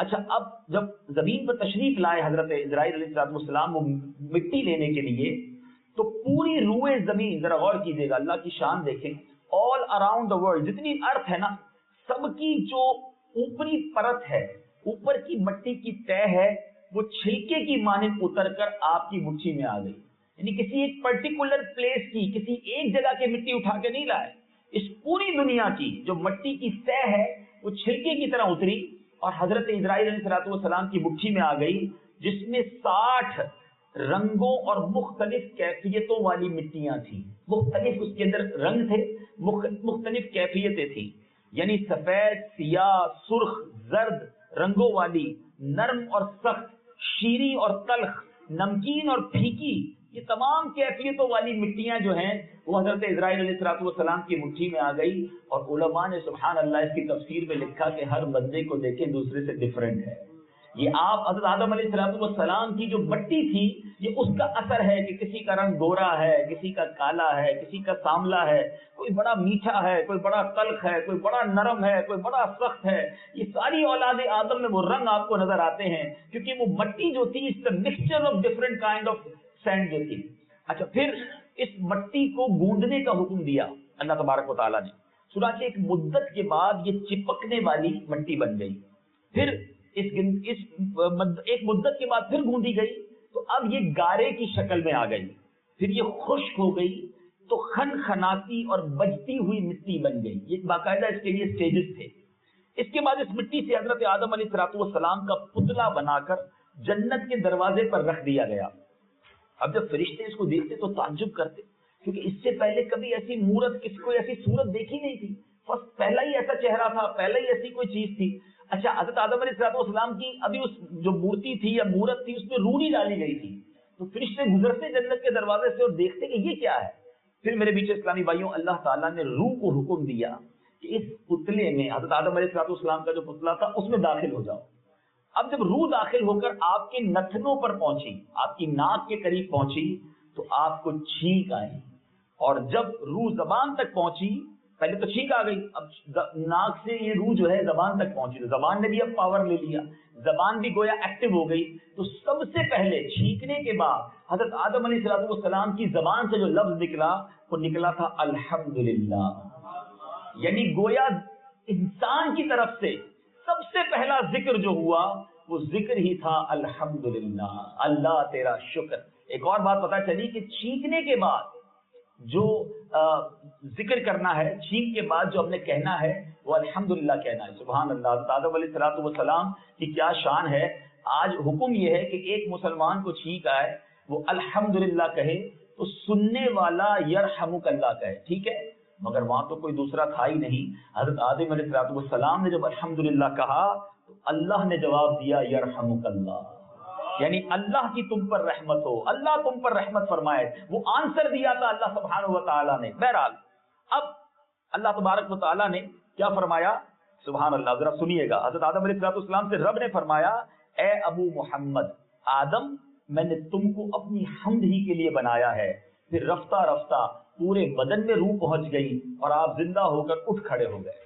اچھا اب جب زمین پر تشریف لائے حضرت اسرائیل علیہ السلام وہ مٹی لینے کے لیے، تو پوری روئے زمین، ذرا غور کیجیے گا، اللہ کی شان دیکھیں، آل اراؤنڈ دا ورلڈ جتنی ارتھ ہے نا، سب کی جو اوپری پرت ہے، اوپر کی مٹی کی تہ ہے، وہ چھلکے کی مانند اتر کر آپ کی مٹھی میں آ گئی. یعنی کسی ایک پرٹیکولر پلیس کی، کسی ایک جگہ کی مٹی اٹھا کے نہیں لائے، اس پوری دنیا کی جو مٹی کی تہ ہے وہ چھلکے کی طرح اتری اور حضرت اسرائیل علیہ السلام کی مٹھی میں آ گئی، جس میں 60 رنگوں اور مختلف کیفیتوں والی مٹیاں تھیں. مختلف اس کے اندر رنگ تھے، مختلف کیفیتیں تھیں، یعنی سفید، سیاہ، سرخ، زرد رنگوں والی، نرم اور سخت، شیریں اور تلخ، نمکین اور پھیکی، یہ تمام کیفیتوں والی مٹیاں جو ہیں وہ حضرت اسرائیل علیہ السلام کی مٹھی میں آ گئی. اور علماء نے سبحان اللہ اس کی تفسیر میں لکھا کہ ہر بندے کو دیکھیں دوسرے سے ڈیفرنٹ ہے. یہ آپ حضرت آدم علیہ السلام کی جو مٹی تھی یہ اس کا اثر ہے کہ کسی کا رنگ گورا ہے، کسی کا کالا ہے، کسی کا سانولا ہے، کوئی بڑا میٹھا ہے، کوئی بڑا تلخ ہے، کوئی بڑا نرم ہے، کوئی بڑا سخت ہے. یہ ساری اولاد آدم میں وہ رنگ آپ کو نظر آتے ہیں کیونکہ وہ مٹی جو تھی اس کا mixture of different kind of send جو تھی. اچھا پھر اس مٹی کو گوندنے کا حکم دیا اللہ تبارک و تعالیٰ نے. چنانچہ ایک مدت کے بعد یہ چپکنے والی مٹی بن گئی. پھر ایک مدت کے بعد پھر گوندی گئی تو اب یہ گارے کی شکل میں آ گئی. پھر یہ خشک ہو گئی تو خنخناتی اور بجتی ہوئی مٹی بن گئی. یہ باقاعدہ اس کے لیے سٹیجز تھے. اس کے بعد اس مٹی سے حضرت آدم علیہ السلام کا پتلا بنا کر جنت کے دروازے پر رکھ دیا گیا. اب جب فرشتے اس کو دیکھتے تو تعجب کرتے کیونکہ اس سے پہلے کبھی ایسی مورت، کسی کو ایسی صورت دیکھی نہیں تھی. پہلا ہی ایسا چہرہ تھا، پہلا ہی ایسی کوئی چیز تھی. اچھا حضرت آدم علیہ السلام کی ابھی اس جو مورتی تھی یا مورت تھی اس میں روح نہیں ڈالی گئی تھی. تو فرشتے گزرتے جنت کے دروازے سے اور دیکھتے کہ یہ کیا ہے. پھر میرے بیچ اسلامی بھائیوں اللہ تعالیٰ نے روح کو حکم دیا کہ اس پتلے میں، حضرت آدم علیہ السلام کا جو پتلا تھا اس میں داخل ہو جاؤ. اب جب روح داخل ہو کر آپ کے نتنوں پر پہنچی، آپ کی ناک کے قریب پہنچی تو آپ کو چھینک آئی. اور جب روح زبان تک پہنچی، پہلے تو چھینک آ گئی، اب ناک سے یہ روح جو ہے زبان تک پہنچی تو زبان نے بھی اب پاور لے لیا، زبان بھی گویا ایکٹیو ہو گئی. تو سب سے پہلے چھینکنے کے بعد حضرت آدم علیہ السلام کی زبان سے جو لفظ نکلا وہ نکلا تھا الحمدللہ. یعنی گویا انسان کی طرف سے سب سے پہلا ذکر جو ہوا وہ ذکر ہی تھا الحمدللہ، اللہ تیرا شکر. ایک اور بات پتہ چلی کہ چھینکنے کے بعد جو ذکر کرنا ہے، چھینک کے بعد جو ہم نے کہنا ہے وہ الحمدللہ کہنا ہے. سبحان اللہ. حضرت آدم علیہ السلام کی کیا شان ہے. آج حکم یہ ہے کہ ایک مسلمان کو چھینک آئے وہ الحمدللہ کہے تو سننے والا یرحمک اللہ کہے. ٹھیک ہے، مگر وہاں تو کوئی دوسرا تھا ہی نہیں. حضرت آدم علیہ السلام نے جب الحمدللہ کہا تو اللہ نے جواب دیا یرحمک اللہ، یعنی اللہ کی تم پر رحمت ہو، اللہ تم پر رحمت فرمائے. وہ آنسر دیا تھا اللہ سبحانہ و تعالیٰ نے. بہرحال اب اللہ تبارک و تعالیٰ نے کیا فرمایا، سبحان اللہ، ذرا سنیے گا. حضرت آدم علیہ السلام سے رب نے فرمایا اے ابو محمد آدم، میں نے تم کو اپنی حمد ہی کے لیے بنایا ہے. پھر رفتہ رفتہ پورے بدن میں روح پہنچ گئی اور آپ زندہ ہو کر اٹھ کھڑے ہو گئے.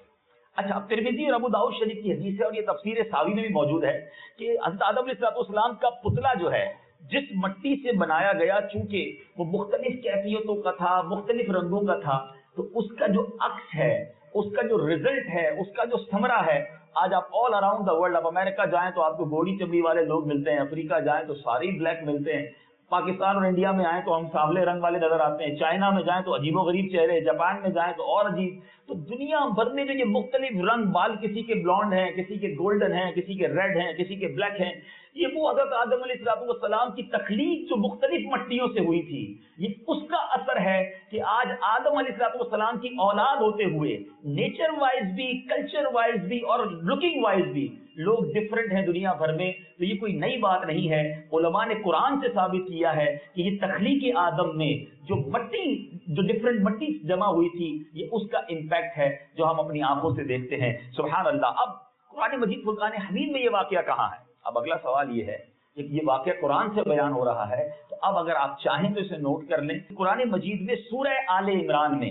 اچھا ترمذی اور ابو داؤد شریف کی حدیث ہے اور یہ تفسیر ساوی میں بھی موجود ہے کہ حضرت آدم علیہ السلام کا پتلا جو ہے جس مٹی سے بنایا گیا، چونکہ وہ مختلف کیفیتوں کا تھا، مختلف رنگوں کا تھا، تو اس کا جو عکس ہے، اس کا جو رزلٹ ہے، اس کا جو ثمرہ ہے، آج آپ آل اراؤنڈ دا ورلڈ، آپ امریکہ جائیں تو آپ کو گوڑی چمڑی والے لوگ ملتے ہیں، افریقہ جائیں تو سارے بلیک ملتے ہیں، پاکستان اور انڈیا میں آئیں تو ہم سانولے رنگ والے نظر آتے ہیں، چائنا میں جائیں تو عجیب و غریب چہرے، جاپان میں جائیں تو اور عجیب. تو دنیا بھر میں جو یہ مختلف رنگ، بال کسی کے بلونڈ ہیں، کسی کے گولڈن ہیں، کسی کے ریڈ ہیں، کسی کے بلیک ہیں، یہ وہ حضرت آدم علیہ السلام کی تخلیق جو مختلف مٹیوں سے ہوئی تھی، یہ اس کا اثر ہے کہ آج آدم علیہ السلام کی اولاد ہوتے ہوئے نیچر وائز بھی، کلچر وائز بھی اور لکنگ وائز بھی لوگ ڈفرنٹ ہیں دنیا بھر میں. تو یہ کوئی نئی بات نہیں ہے. علماء نے قرآن سے ثابت کیا ہے کہ یہ تخلیق آدم میں جو مٹی، جو ڈفرنٹ مٹی جمع ہوئی تھی، یہ اس کا امپیکٹ ہے جو ہم اپنی آنکھوں سے دیکھتے ہیں. سبحان اللہ. اب قرآن مجید فرقان حمید میں یہ واقعہ کہاں ہے؟ اب اگلا سوال یہ ہے کہ یہ واقعہ قرآن سے بیان ہو رہا ہے، تو اب اگر آپ چاہیں تو اسے نوٹ کر لیں. قرآن مجید میں سورہ آل عمران میں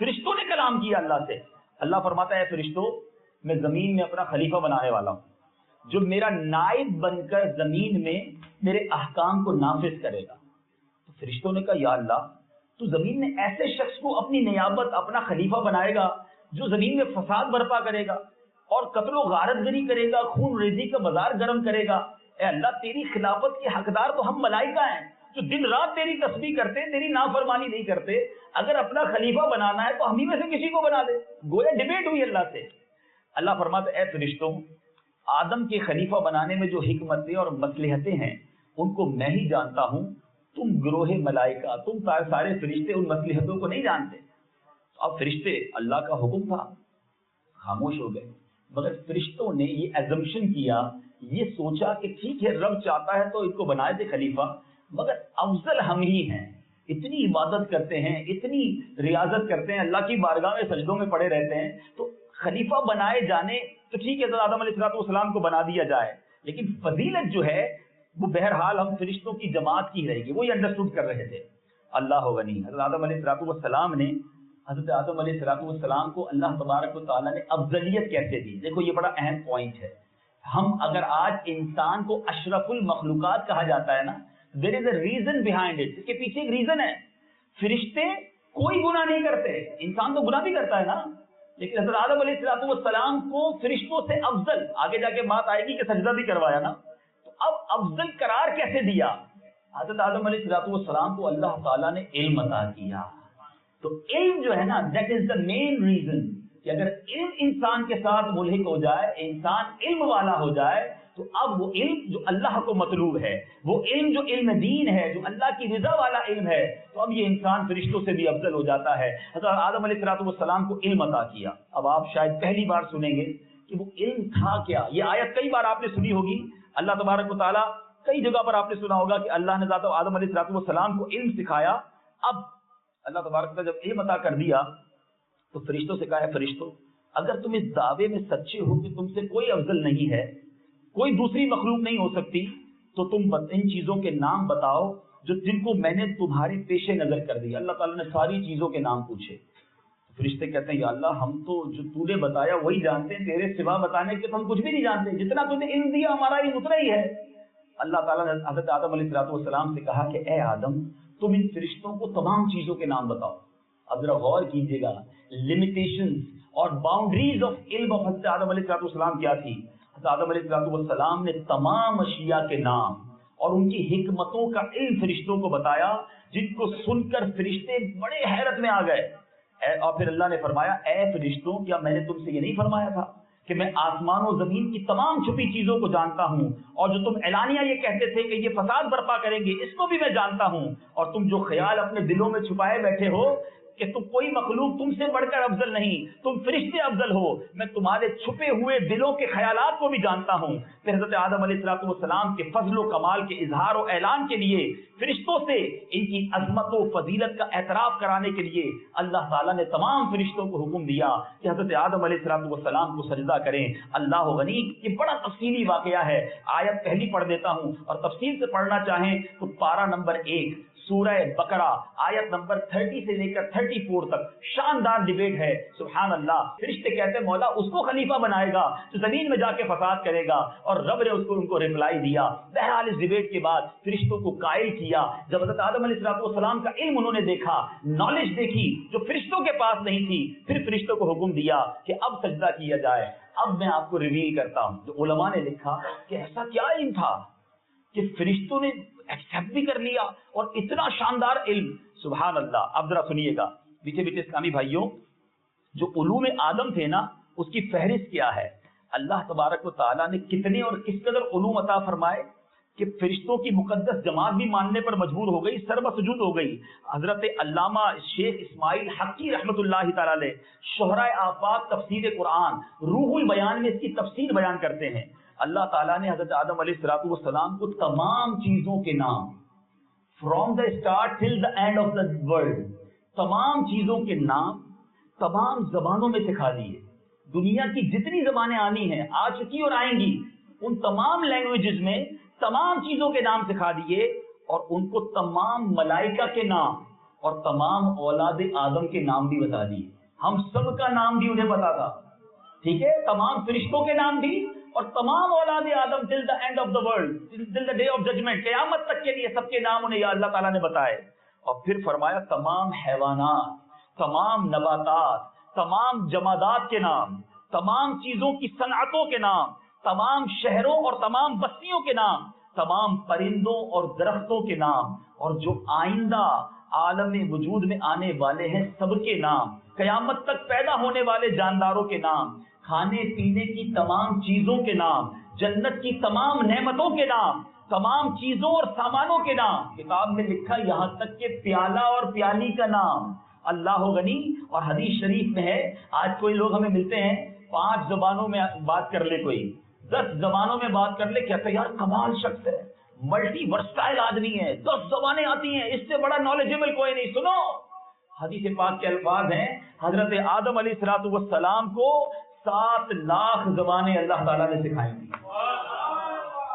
فرشتوں نے کلام کیا اللہ سے. اللہ فرماتا ہے فرشتوں میں زمین میں اپنا خلیفہ بنانے والا ہوں جو میرا نائب بن کر زمین میں میرے احکام کو نافذ کرے گا. تو فرشتوں نے کہا یا اللہ تو زمین میں ایسے شخص کو اپنی نیابت اپنا خلیفہ بنائے گا جو زمین میں فساد برپا کرے گا اور قتل و غارت گری کرے گا, خون ریزی کا بازار گرم کرے گا. اے اللہ تیری خلافت کے حقدار تو ہم ملائکہ ہیں جو دن رات تیری تسبیح کرتے, تیری نافرمانی نہیں کرتے. اگر اپنا خلیفہ بنانا ہے تو ہم ہی میں سے کسی کو بنا دے. گویا ڈیبیٹ ہوئی اللہ سے. اللہ فرماتا ہے اے فرشتوں آدم کے خلیفہ بنانے میں جو حکمتیں اور مصلحتیں ہیں ان کو میں ہی جانتا ہوں. تم گروہ ملائکہ, تم سارے فرشتے ان مصلحتوں کو نہیں جانتے. اب فرشتے اللہ کا حکم تھا خاموش ہو گئے, مگر فرشتوں نے یہ ایزمپشن کیا, یہ سوچا کہ ٹھیک ہے رب چاہتا ہے تو ان کو بنائے تھے خلیفہ, مگر افضل ہم ہی ہیں. اتنی عبادت کرتے ہیں, اتنی ریاضت کرتے ہیں, اللہ کی بارگاہ میں سجدوں میں پڑے رہتے ہیں, تو خلیفہ بنائے جانے تو ٹھیک ہے تو آدم علیہ السلام کو بنا دیا جائے, لیکن فضیلت جو ہے وہ بہرحال ہم فرشتوں کی جماعت کی رہے گی. وہ یہ انڈرسٹوڈ کر رہے تھے. اللہ غنی, حضرت آدم علیہ السلام نے حضرت آدم علیہ السلام کو اللہ تبارک و تعالیٰ نے افضلیت کیسے دی. دیکھو یہ بڑا اہم پوائنٹ ہے. ہم اگر آج انسان کو اشرف المخلوقات کہا جاتا ہے نا, there is a reason behind it. اس کے پیچھے ایک ریزن ہے. فرشتے کوئی گناہ نہیں کرتے, انسان تو گناہ بھی کرتا ہے نا, لیکن حضرت آدم علیہ السلام کو فرشتوں سے افضل, آگے جا کے بات آئے گی کہ سجدہ بھی کروایا نا, تو اب افضل قرار کیسے دیا؟ حضرت آدم علیہ السلام کو اللہ تعالیٰ نے علم عطا کیا. تو علم جو ہے نا that is the main reason کہ اگر علم انسان کے ساتھ ملحق ہو جائے, انسان علم والا ہو جائے, تو اب وہ علم جو اللہ کو مطلوب ہے, وہ علم جو علم دین ہے, جو اللہ کی رضا والا علم ہے, تو اب یہ انسان فرشتوں سے بھی افضل ہو جاتا ہے. حضرت آدم علیہ السلام کو علم عطا کیا. اب آپ شاید پہلی بار سنیں گے کہ وہ علم تھا کیا. یہ آیت کئی بار آپ نے سنی ہوگی, اللہ تبارک و تعالیٰ کئی جگہ پر آپ نے سنا ہوگا کہ اللہ نے آدم علیہ السلام کو علم سکھایا. اب اللہ تبارک و تعالیٰ جب علم عطا کر دیا تو فرشتوں سے کہا ہے فرشتوں اگر تم اس دعوے میں سچے ہو کہ تم سے کوئی افضل نہیں ہے, کوئی دوسری مخلوق نہیں ہو سکتی, تو تم ان چیزوں کے نام بتاؤ جو جن کو میں نے تمہاری پیش نظر کر دیا. اللہ تعالیٰ نے ساری چیزوں کے نام پوچھے. فرشتے کہتے ہیں یا اللہ ہم تو جو تو نے بتایا وہی جانتے ہیں, تیرے سوا بتانے کے تو ہم کچھ بھی نہیں جانتے, جتنا تو نے علم دیا ہمارا علم اتنا ہی ہے. اللہ تعالیٰ نے حضرت آدم علیہ السلام سے کہا کہ اے آدم تم ان فرشتوں کو تمام چیزوں کے نام بتاؤ. اب ذرا غور کیجیے گا لمیٹیشنز اور باؤنڈریز آف علم آف حضرت آدم علیہ السلام کیا تھی. حضرت آدم علیہ السلام نے تمام اشیاء کے نام اور ان کی حکمتوں کا علم فرشتوں کو بتایا, جن کو سن کر فرشتے بڑے حیرت میں آ گئے. اور پھر اللہ نے فرمایا اے فرشتوں کیا میں نے تم سے یہ نہیں فرمایا تھا کہ میں آسمان و زمین کی تمام چھپی چیزوں کو جانتا ہوں, اور جو تم اعلانیہ یہ کہتے تھے کہ یہ فساد برپا کریں گے اس کو بھی میں جانتا ہوں, اور تم جو خیال اپنے دلوں میں چھپائے بیٹھے ہو کہ تم کوئی مخلوق تم سے بڑھ کر افضل نہیں, تم فرشتے افضل ہو, میں تمہارے چھپے ہوئے دلوں کے خیالات کو بھی جانتا ہوں. پھر حضرت آدم علیہ السلام کے فضل و کمال کے اظہار و اعلان کے لیے فرشتوں سے ان کی عظمت و فضیلت کا اعتراف کرانے کے لیے اللہ تعالیٰ نے تمام فرشتوں کو حکم دیا کہ حضرت آدم علیہ السلام کو سجدہ کریں. اللہ غنی, یہ بڑا تفصیلی واقعہ ہے. آیت پہلی پڑھ دیتا ہوں, اور تفصیل سے پڑھنا چاہیں تو پارہ نمبر 1 سورہ بقرہ آیت نمبر 30 سے لے کر 34 تک شاندار ڈیبیٹ ہے. سبحان اللہ. فرشتے کہتے ہیں مولا اس کو خلیفہ بنائے گا جو زمین میں جا کے فساد کرے گا, اور رب نے ان کو ریپلائی دیا. بہرحال اس ڈیبیٹ کے بعد فرشتوں کو قائل کیا. جب حضرت آدم علیہ السلام کا علم انہوں نے دیکھا, نالج دیکھی جو فرشتوں کے پاس نہیں تھی, پھر فرشتوں کو حکم دیا کہ اب سجدہ کیا جائے. اب میں آپ کو ریویل کرتا ہوں جو علماء نے لکھا کہ ایسا کیا علم تھا کہ فرشتوں نے ایکسیپٹ بھی کر لیا, اور اتنا شاندار علم. سبحان اللہ. اب ذرا سنیے گا بیچے بیچے اسلامی بھائیوں, جو علوم آدم تھے نا اس کی فہرست کیا ہے. اللہ تبارک و تعالیٰ نے کتنے اور کس قدر علوم عطا فرمائے کہ فرشتوں کی مقدس جماعت بھی ماننے پر مجبور ہو گئی, سر بسجود ہو گئی. حضرت علامہ شیخ اسماعیل حقی رحمۃ اللہ تعالی علیہ شہرائے آفاق تفسیر قرآن روح البیان میں اس کی تفسیر بیان کرتے ہیں. اللہ تعالیٰ نے حضرت آدم علیہ السلام کو تمام چیزوں کے نام from the start till the end of the world, تمام چیزوں کے نام تمام زبانوں میں سکھا دیے. دنیا کی جتنی زبانیں آنی ہیں, آ چکی اور آئیں گی, ان تمام لینگویجز میں تمام چیزوں کے نام سکھا دیے, اور ان کو تمام ملائکہ کے نام اور تمام اولاد آدم کے نام بھی بتا دیے. ہم سب کا نام بھی انہیں پتا تھا، ٹھیک ہے، تمام فرشتوں کے نام بھی اور تمام اولاد آدم till the end of the world, till the day of judgement, قیامت تک کے لیے سب کے نام انہیں اللہ تعالیٰ نے بتائے. اور پھر فرمایا تمام حیوانات، تمام نباتات، تمام جمادات کے نام، تمام چیزوں کی صنعتوں کے نام، تمام شہروں اور تمام بستیوں کے نام، تمام پرندوں اور درختوں کے نام، اور جو آئندہ عالم وجود میں آنے والے ہیں سب کے نام، قیامت تک پیدا ہونے والے جانداروں کے نام، کھانے پینے کی تمام چیزوں کے نام، جنت کی تمام نعمتوں کے نام، تمام چیزوں اور سامانوں کے نام. کتاب میں لکھا یہاں تک کہ پیالہ اور پیالی کا نام. اللہ غنی. اور حدیث شریف میں ہے، آج کوئی لوگ ہمیں ملتے ہیں 5 زبانوں میں بات کر لے، کوئی 10 زبانوں میں بات کر لے، کہتا ہے یار کمال شخص ہے، ملٹی ورسٹائل آدمی ہے، 10 زبانیں آتی ہیں، اس سے بڑا نالجبل کوئی نہیں. سنو حدیث پاک کے الفاظ ہیں، حضرت آدم علیہ السلام کو 7 لاکھ زبانیں اللہ تعالیٰ نے سکھائی تھی.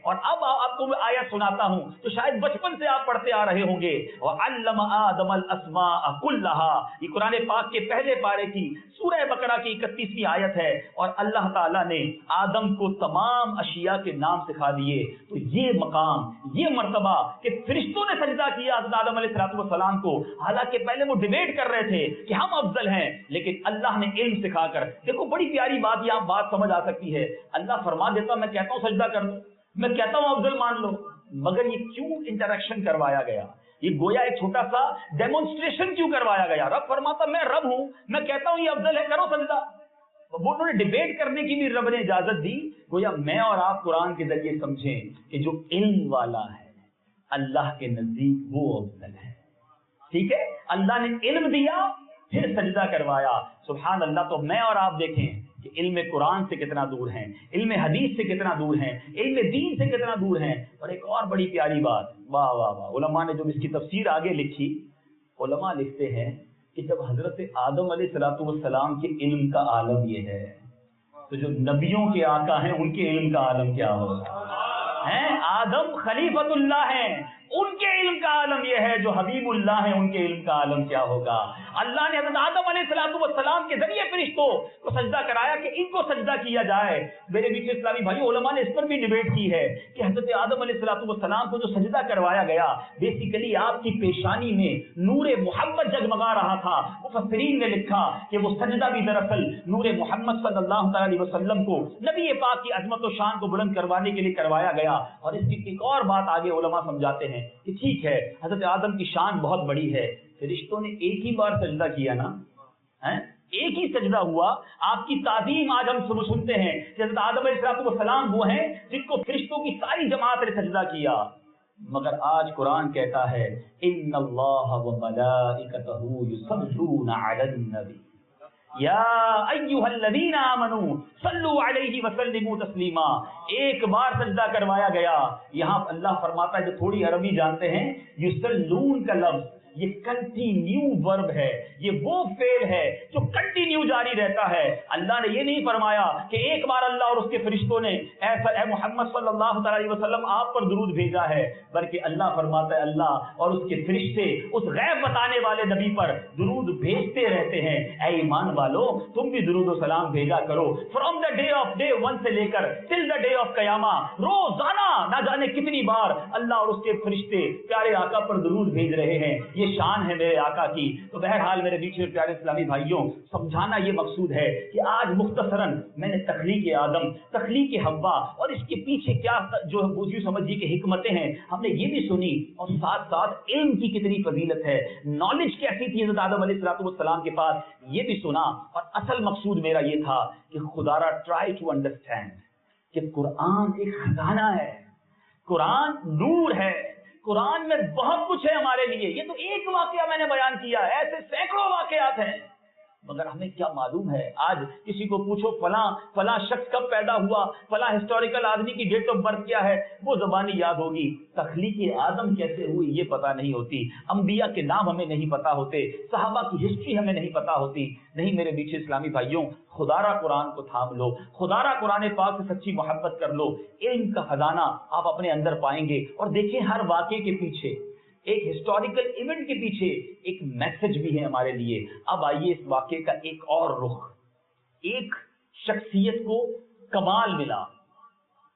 اور اب آپ کو میں آیت سناتا ہوں تو شاید بچپن سے آپ پڑھتے آ رہے ہوں گے. وَعَلَّمَ آدَمَ الْأَسْمَاءَ كُلَّهَا، یہ قرآن پاک کے پہلے پارے کی سورہ بقرہ کی 31ویں آیت ہے. اور اللہ تعالیٰ نے آدم کو تمام اشیاء کے نام سکھا دیے. تو یہ مقام، یہ مرتبہ کہ فرشتوں نے سجدہ کیا حضرت آدم علیہ السلام کو، حالانکہ پہلے وہ ڈیبیٹ کر رہے تھے کہ ہم افضل ہیں، لیکن اللہ نے علم سکھا کر، دیکھو بڑی پیاری بات، یہاں بات سمجھ آ سکتی ہے. اللہ فرما دیتا میں کہتا ہوں سجدہ کر لو، میں کہتا ہوں افضل مان لو، مگر یہ کیوں انٹریکشن کروایا گیا؟ یہ گویا ایک چھوٹا سا ڈیمونسٹریشن کیوں کروایا گیا؟ رب فرماتا میں رب ہوں، میں کہتا ہوں یہ افضل ہے، کرو سجدہ. وہ انہوں نے ڈیبیٹ کرنے کی بھی رب نے اجازت دی. گویا میں اور آپ قرآن کے ذریعے سمجھیں کہ جو علم والا ہے اللہ کے نزدیک وہ افضل ہے. ٹھیک ہے، اللہ نے علم دیا پھر سجدہ کروایا. سبحان اللہ. تو میں اور آپ دیکھیں کہ علم قرآن سے کتنا دور ہیں، علم حدیث سے کتنا دور ہیں، علم دین سے کتنا دور ہیں. اور ایک اور بڑی پیاری بات، واہ واہ واہ، علماء نے جو اس کی تفسیر آگے لکھی، علماء لکھتے ہیں کہ جب حضرت آدم علیہ السلام کے علم کا عالم یہ ہے تو جو نبیوں کے آقا ہیں ان کے علم کا عالم کیا ہوگا؟ ہیں آدم خلیفۃ اللہ ہیں، ان کے علم کا عالم یہ ہے، جو حبیب اللہ ہیں ان کے علم کا عالم کیا ہوگا؟ اللہ نے حضرت آدم علیہ السلام کے ذریعے فرشتوں کو سجدہ کرایا کہ ان کو سجدہ کیا جائے. میرے بیچ اسلامی بھائی، علماء نے اس پر بھی ڈیبیٹ کی ہے کہ حضرت آدم علیہ السلام کو جو سجدہ کروایا گیا، بیسیکلی آپ کی پیشانی میں نور محمد جگمگا رہا تھا. مفسرین نے لکھا کہ وہ سجدہ بھی دراصل نور محمد صلی اللہ علیہ وسلم کو، نبی پاک کی عظمت و شان کو بلند کروانے کے لیے کروایا گیا. اور اس کی ایک اور بات آگے علماء سمجھاتے ہیں کہ ٹھیک ہے حضرت آدم کی شان بہت بڑی ہے، فرشتوں نے ایک ہی بار سجدہ کیا نا، ایک ہی سجدہ ہوا. آپ کی تعظیم آج ہم سنتے ہیں کہ حضرت آدم علیہ السلام وہ ہیں جن کو فرشتوں کی ساری جماعت نے سجدہ کیا. مگر آج قرآن کہتا ہے ان اللہ وملائکتہ یصلون علی النبی یا ایھا الذین آمنوا صلوا علیہ وسلموا تسلیما. ایک بار سجدہ کروایا گیا. یہاں اللہ فرماتا ہے، جو تھوڑی عربی جانتے ہیں، یصلون کا لفظ یہ کنٹینیو ورب ہے، یہ وہ فعل ہے جو کنٹینیو جاری رہتا ہے. اللہ نے یہ نہیں فرمایا کہ ایک بار اللہ اور اس کے فرشتوں نے ایسا اے محمد صلی اللہ علیہ وسلم آپ پر درود بھیجا ہے، بلکہ اللہ فرماتا ہے اللہ اور اس کے فرشتے اس غیب بتانے والے نبی پر درود بھیجتے رہتے ہیں. اے ایمان والو، تم بھی درود و سلام بھیجا کرو. From the day of day 1 سے لے کر ٹل دا ڈے آف قیامہ، روزانہ نہ جانے کتنی بار اللہ اور اس کے فرشتے پیارے آقا پر درود بھیج رہے ہیں. یہ شان ہے میرے آقا کی. تو بہرحال میرے بیچ میں پیارے اسلامی بھائیوں، سمجھانا یہ مقصود ہے کہ آج مختصراً میں نے تخلیق آدم، تخلیق حوا اور اس کے پیچھے کیا جو یوں سمجھیے کہ حکمتیں ہیں ہم نے یہ بھی سنی، اور ساتھ ساتھ علم کی کتنی فضیلت ہے، نالج کیسی تھی حضرت آدم علیہ السلام کے پاس، یہ بھی سنا. اور اصل مقصود میرا یہ تھا کہ خدا را ٹرائی ٹو انڈرسٹینڈ کہ قرآن ایک خزانہ ہے، قرآن نور ہے، قرآن میں بہت کچھ ہے ہمارے لیے. یہ تو ایک واقعہ میں نے بیان کیا، ایسے سینکڑوں واقعات ہیں، مگر ہمیں کیا معلوم ہے؟ آج کسی کو پوچھو فلاں شخص کب پیدا ہوا، فلاں ہسٹوریکل آدمی کی ڈیٹ آف برتھ کیا ہے، وہ زبانی یاد ہوگی. تخلیق آدم کیسے ہوئی یہ پتہ نہیں ہوتی، انبیاء کے نام ہمیں نہیں پتہ ہوتے، صحابہ کی ہسٹری ہمیں نہیں پتہ ہوتی. نہیں میرے بیچ اسلامی بھائیوں، خدا را قرآن کو تھام لو، خدا را قرآن پاک سے سچی محبت کر لو. علم کا خزانہ آپ اپنے اندر پائیں گے. اور دیکھیں ہر واقعے کے پیچھے ایک ہسٹوریکل ایونٹ کے پیچھے ایک میسج بھی ہے ہمارے لیے. اب آئیے اس واقعے کا ایک اور رخ. ایک شخصیت کو کمال ملا,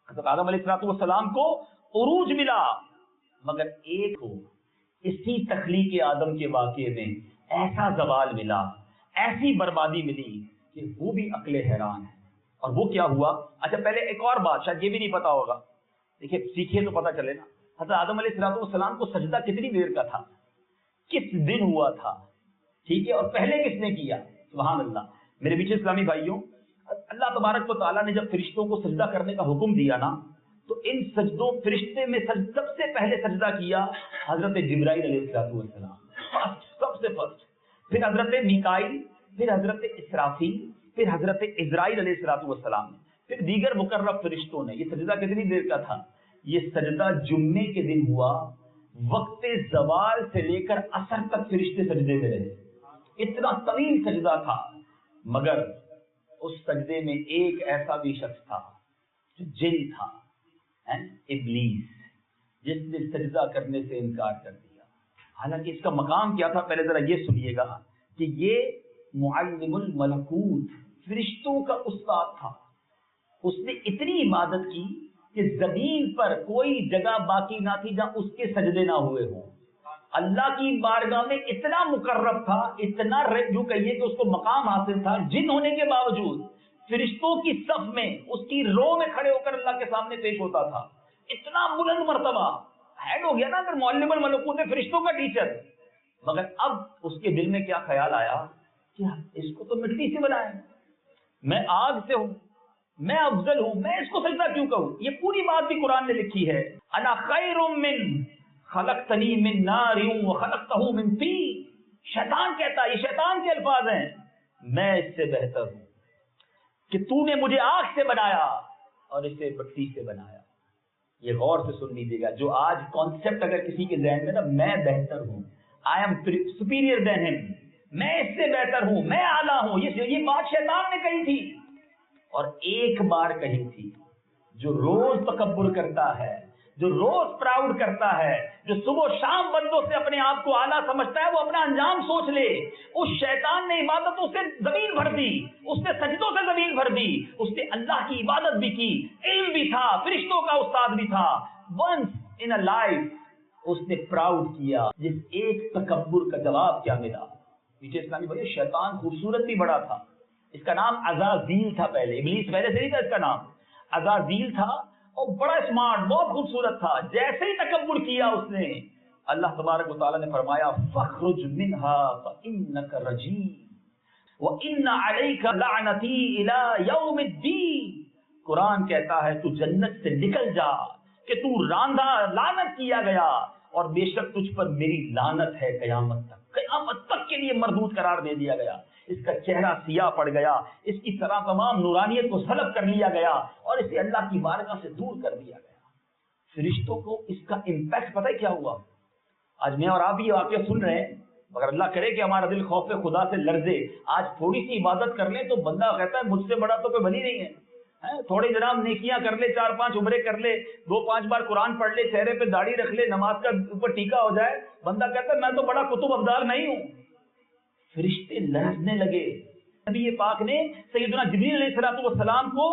حضرت آدم علیہ السلام کو عروج ملا, مگر ایک کو اسی تخلیق آدم کے واقعے میں ایسا زوال ملا, ایسی بربادی ملی کہ وہ بھی عقل حیران ہے. اور وہ کیا ہوا؟ اچھا پہلے ایک اور بات شاید یہ بھی نہیں پتا ہوگا, دیکھیے سیکھیے تو پتا چلے نا. حضرت آدم علیہ السلام کو سجدہ کتنی دیر کا تھا, کس دن ہوا تھا, ٹھیک ہے, اور پہلے کس نے کیا؟ سبحان اللہ. میرے پیچھے اسلامی بھائیوں, اللہ تبارک و تعالیٰ نے جب فرشتوں کو سجدہ کرنے کا حکم دیا نا, تو ان سجدوں فرشتے میں سب سے پہلے سجدہ کیا حضرت جبرائیل علیہ السلام, سب سے فرسٹ, پھر حضرت میکائیل, پھر حضرت اسرافیل, پھر حضرت عزرائیل علیہ السلام, پھر دیگر مقرب فرشتوں نے. یہ سجدہ کتنی دیر کا تھا؟ یہ سجدہ جمعے کے دن ہوا, وقت زوال سے لے کر عصر تک فرشتے سجدے میں رہے, اتنا طویل سجدہ تھا. مگر اس سجدے میں ایک ایسا بھی شخص تھا جو جن تھا, ابلیس, جس نے سجدہ کرنے سے انکار کر دیا. حالانکہ اس کا مقام کیا تھا, پہلے ذرا یہ سنیے گا کہ یہ معلم الملکوت, فرشتوں کا استاد تھا. اس نے اتنی عبادت کی کہ زمین پر کوئی جگہ باقی نہ تھی جہاں اس کے سجدے نہ ہوئے ہوں. اللہ کی بارگاہ میں اتنا مقرب تھا, اتنا جو کہیے کہ اس کو مقام حاصل تھا, جن ہونے کے باوجود فرشتوں کی صف میں اس کی رو میں کھڑے ہو کر اللہ کے سامنے پیش ہوتا تھا. اتنا بلند مرتبہ, ہیڈ ہو گیا نا اگر معلم الملکوت فرشتوں کا ٹیچر. مگر اب اس کے دل میں کیا خیال آیا کہ اس کو تو مٹی سے بنایا, میں آگ سے ہوں, میں افضل ہوں, میں اس کو سجدہ کیوں کروں؟ یہ پوری بات بھی قرآن نے لکھی ہے. انا خیر من خلقتنی من نار وخلقتہ من طین. شیطان کہتا ہے, یہ شیطان کے الفاظ ہیں, میں اس سے بہتر ہوں کہ تو نے مجھے آگ سے بنایا اور اسے مٹی سے بنایا. یہ غور سے سن لیجیے گا, جو آج کانسیپٹ اگر کسی کے ذہن میں نا, میں بہتر ہوں, آئی ایم سپیریئر دین ہم, میں اس سے بہتر ہوں, میں اعلیٰ ہوں, یہ بات شیطان نے کہی تھی. اور ایک بار کہی تھی. جو روز تکبر کرتا ہے, جو روز پراؤڈ کرتا ہے, جو صبح و شام بندوں سے اپنے آپ کو اعلیٰ سمجھتا ہے, وہ اپنا انجام سوچ لے. اس شیطان نے عبادتوں سے زمین بھر دی, اس نے سجدوں سے زمین بھر دی, اس نے اللہ کی عبادت بھی کی, علم بھی تھا, فرشتوں کا استاد بھی تھا. ونس ان اے لائف اس نے پراؤڈ کیا. جس ایک تکبر کا جواب کیا ملا؟ پیچھے اسلامی بھائی, شیطان خوبصورت بھی بڑا تھا. اس کا نام عزازیل تھا پہلے, ابلیس پہلے سے نہیں تھا اس کا نام, عزازیل تھا, اور بڑا اسمارٹ, بہت خوبصورت تھا. جیسے ہی تکبر کیا اس نے, اللہ تبارک و تعالیٰ نے فرمایا فخرج منها فإنك رجیم وإن عليك لعنتی إلى يوم الدین. قرآن کہتا ہے تو جنت سے نکل جا کہ تو راندہ, لعنت کیا گیا, اور بے شک تجھ پر میری لعنت ہے قیامت تک. قیامت تک کے لیے مردود قرار دے دیا گیا. اس کا چہرہ سیاہ پڑ گیا, اس کی طرح تمام نورانیت کو سلب کر لیا گیا, اور اسے اللہ کی بارگاہ سے دور کر دیا گیا. فرشتوں کو اس کا امپیکٹ پتہ ہے کیا ہوا؟ آج میں اور آپ یہ واقعہ سن رہے ہیں, مگر اللہ کرے کہ ہمارا دل خوف خدا سے لرزے. آج تھوڑی سی عبادت کر لیں تو بندہ کہتا ہے مجھ سے بڑا تو کوئی ولی نہیں ہے. تھوڑے جناب نیکیاں کر لے, 4-5 عمرے کر لے, 2-5 بار قرآن پڑھ لے, چہرے پہ داڑھی رکھ لے, نماز کا اوپر ٹیکا ہو جائے, بندہ کہتا ہے میں تو بڑا کتب ابدال نہیں ہوں. فرشتے لرزنے لگے. نبی پاک نے سیدنا جبریل علیہ السلام کو,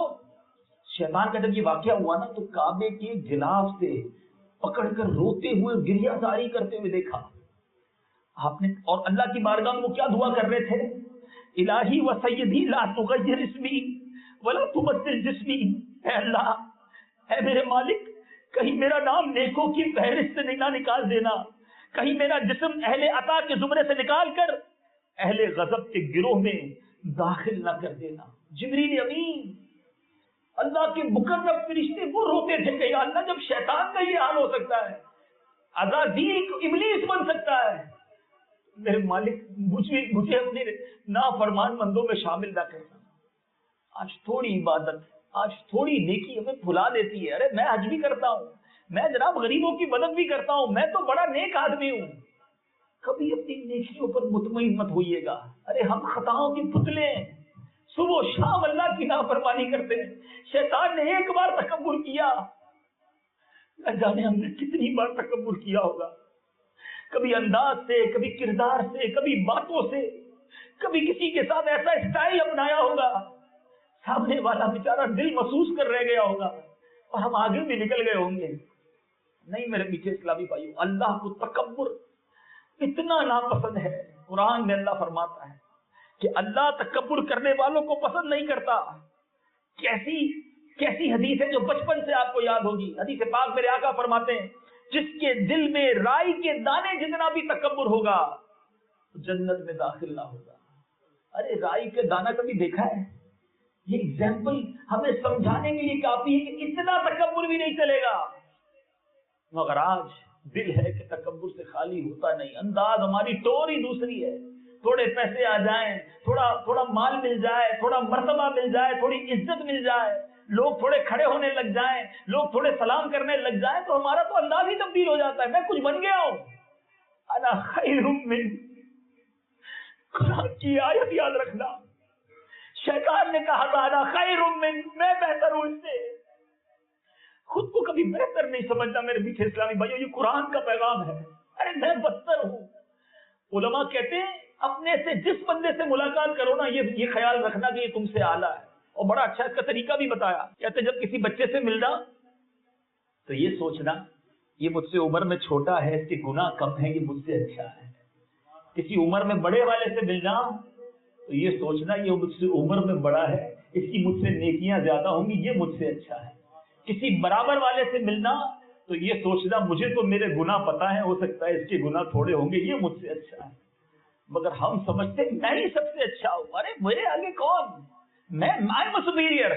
شیطان کا جب یہ واقعہ ہوا نا, تو کعبے کے غلاف سے پکڑ کر روتے ہوئے, گریہ زاری کرتے ہوئے دیکھا آپ نے. اور اللہ کی بارگاہ میں وہ کیا دعا کر رہے تھے؟ الہی و سیدی لا تغیر اسمی ولا تبدل جسمی. اے اللہ, اے میرے مالک, کہیں میرا نام نیکوں کی فہرست سے نہ نکال دینا, کہیں میرا جسم اہل عطا کے زمرے سے نکال کر اہل غضب کے گروہ میں داخل نہ کر دینا. جبریل امین, اللہ کے مقرب فرشتے وہ روتے تھے کہ یا اللہ, جب شیطان کا یہ حال ہو سکتا ہے, عزازیل ابلیس بن سکتا ہے, میرے مالک مجھے اپنے نافرمان بندوں میں شامل نہ کرنا. آج تھوڑی عبادت, آج تھوڑی نیکی ہمیں بھلا دیتی ہے. ارے میں حج بھی کرتا ہوں, میں جناب غریبوں کی مدد بھی کرتا ہوں, میں تو بڑا نیک آدمی ہوں. کبھی اپنی نیکیوں پر مطمئن مت ہوئیے گا. ارے ہم خطاؤں کے پتلے ہیں, صبح و شام اللہ کی نافرمانی کرتے ہیں. شیطان نے ایک بار تکبر کیا, نہ جانے ہم نے کتنی بار تکبر کیا ہوگا. کبھی انداز سے، کبھی کردار سے، کبھی باتوں سے، کبھی کسی کے ساتھ ایسا اسٹائل اپنایا ہوگا سامنے والا بیچارہ دل محسوس کر رہ گیا ہوگا اور ہم آگے بھی نکل گئے ہوں گے. نہیں میرے پیچھے اسلامی بھائیو، اللہ کو تکبر اتنا ناپسند ہے. قرآن میں اللہ فرماتا ہے کہ اللہ تکبر کرنے والوں کو پسند نہیں کرتا. کیسی حدیث ہے جو بچپن سے آپ کو یاد ہوگی. حدیث پاک میرے آقا فرماتے ہیں جس کے دل میں رائی کے دانے جتنا بھی تکبر ہوگا جنت میں داخل نہ ہوگا. ارے رائی کے دانہ کبھی دیکھا ہے؟ یہ ایگزامپل ہمیں سمجھانے کے لیے کافی ہے کہ اتنا تکبر بھی نہیں چلے گا. مگر آج دل ہے کہ تکبر سے خالی ہوتا نہیں. انداز ہماری ٹور ہی دوسری ہے. تھوڑے پیسے آ جائیں، تھوڑا مال مل جائے، تھوڑا مرتبہ مل جائے، تھوڑی عزت مل جائے، لوگ تھوڑے کھڑے ہونے لگ جائیں، لوگ تھوڑے سلام کرنے لگ جائیں تو ہمارا تو انداز ہی تبدیل ہو جاتا ہے. میں کچھ بن گیا ہوں. انا خیر من، قرآن کی آیت یاد رکھنا. شیطان نے کہا تھا انا خیر من، میں بہتر ہوں اس سے. خود کو کبھی بہتر نہیں سمجھنا میرے میٹھے اسلامی بھائیوں. یہ قرآن کا پیغام ہے. ارے میں بدتر ہوں. علماء کہتے ہیں اپنے سے جس بندے سے ملاقات کرو نا یہ خیال رکھنا کہ یہ تم سے اعلیٰ ہے. اور بڑا اچھا اس کا طریقہ بھی بتایا. کہتے جب کسی بچے سے ملنا تو یہ سوچنا یہ مجھ سے عمر میں چھوٹا ہے، اس کے گناہ کم ہیں، یہ مجھ سے اچھا ہے. کسی عمر میں بڑے والے سے ملنا تو یہ سوچنا یہ مجھ سے عمر میں بڑا ہے، اس کی مجھ سے نیکیاں زیادہ ہوں گی، یہ مجھ سے اچھا ہے. کسی برابر والے سے ملنا تو یہ سوچنا مجھے تو میرے گناہ پتا ہے، ہو سکتا ہے اس کے گناہ تھوڑے ہوں گے، یہ مجھ سے اچھا ہے. مگر ہم سمجھتے میں ہی سب سے اچھا ہوں. ارے میرے آگے کون؟ میں سپیریئر.